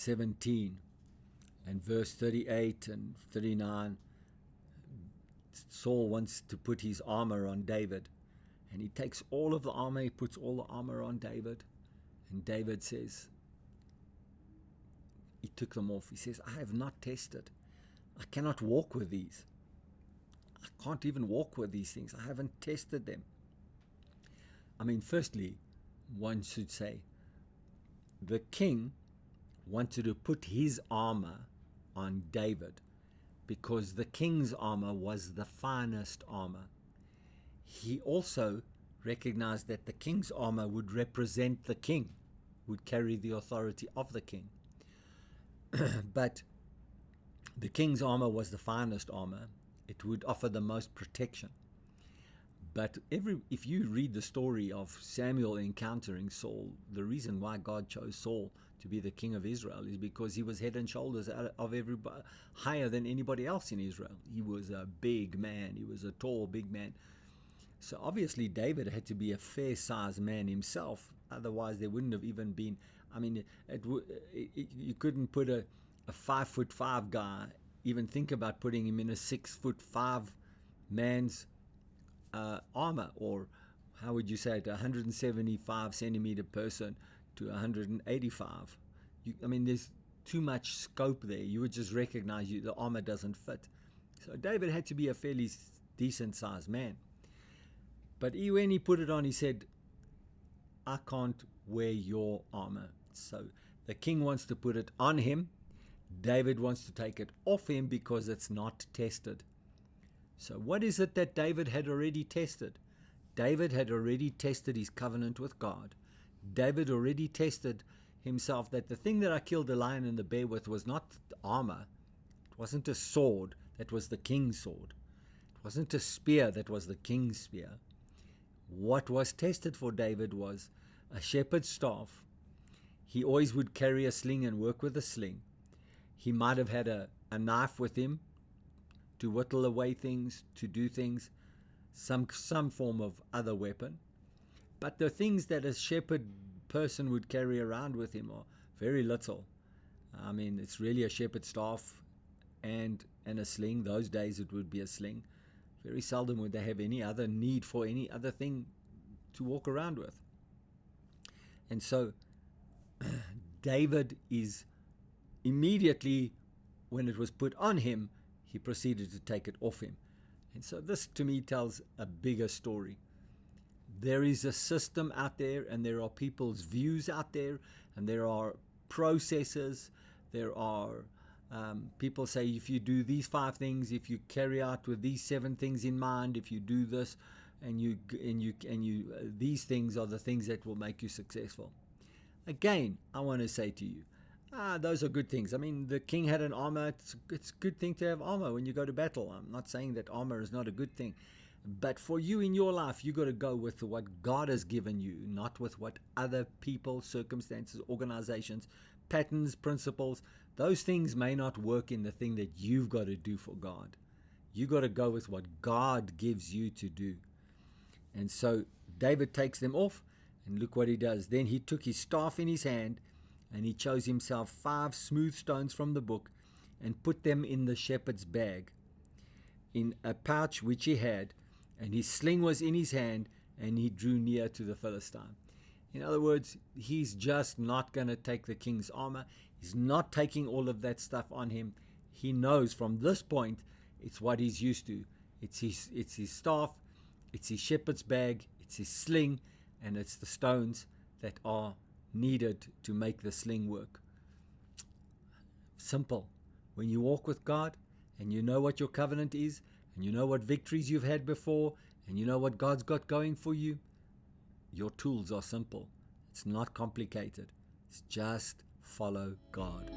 17 and verse 38 and 39, Saul wants to put his armor on David, and he takes all of the armor, he puts all the armor on David, and David says, he took them off. He says, I have not tested. I cannot walk with these. I can't even walk with these things. I haven't tested them. I mean, firstly, one should say, the king wanted to put his armor on David because the king's armor was the finest armor. He also recognized that the king's armor would represent the king, would carry the authority of the king. But the king's armor was the finest armor. It would offer the most protection. But if you read the story of Samuel encountering Saul, the reason why God chose Saul to be the king of Israel is because he was head and shoulders of everybody, higher than anybody else in Israel. He was a big man. He was a tall, big man. So obviously David had to be a fair-sized man himself. Otherwise there wouldn't have even been, I mean, you couldn't put a 5'5" guy, even think about putting him in a 6'5" man's armor, or how would you say it, 175 centimeter person to 185. I mean, there's too much scope there. You would just recognize the armor doesn't fit. So David had to be a fairly decent sized man. But when he put it on, he said, I can't wear your armor. So the king wants to put it on him. David wants to take it off him because it's not tested. So what is it that David had already tested? David had already tested his covenant with God. David already tested himself that the thing that I killed the lion and the bear with was not armor. It wasn't a sword. That was the king's sword. It wasn't a spear. That was the king's spear. What was tested for David was a shepherd's staff. He always would carry a sling and work with a sling. He might have had a knife with him to whittle away things, to do things, some form of other weapon. But the things that a shepherd person would carry around with him are very little. I mean, it's really a shepherd's staff and a sling. Those days it would be a sling. Very seldom would they have any other need for any other thing to walk around with. And so David is immediately, when it was put on him, he proceeded to take it off him. And so this to me tells a bigger story. There is a system out there, and there are people's views out there, and there are processes. There are people say, if you do these 5 things, if you carry out with these 7 things in mind, if you do this, and these things are the things that will make you successful. Again, I want to say to you, those are good things. I mean, the king had an armor. It's a good thing to have armor when you go to battle. I'm not saying that armor is not a good thing. But for you in your life, you got to go with what God has given you, not with what other people, circumstances, organizations, patterns, principles. Those things may not work in the thing that you've got to do for God. You got to go with what God gives you to do. And so David takes them off, and look what he does. Then he took his staff in his hand, and he chose himself 5 smooth stones from the book and put them in the shepherd's bag, in a pouch which he had, and his sling was in his hand, and he drew near to the Philistine. In other words, he's just not going to take the king's armor. He's not taking all of that stuff on him. He knows from this point, it's what he's used to. It's his staff, it's his shepherd's bag, it's his sling, and it's the stones that are needed to make the sling work. Simple. When you walk with God and you know what your covenant is, and you know what victories you've had before, and you know what God's got going for you, your tools are simple. It's not complicated. It's just follow God.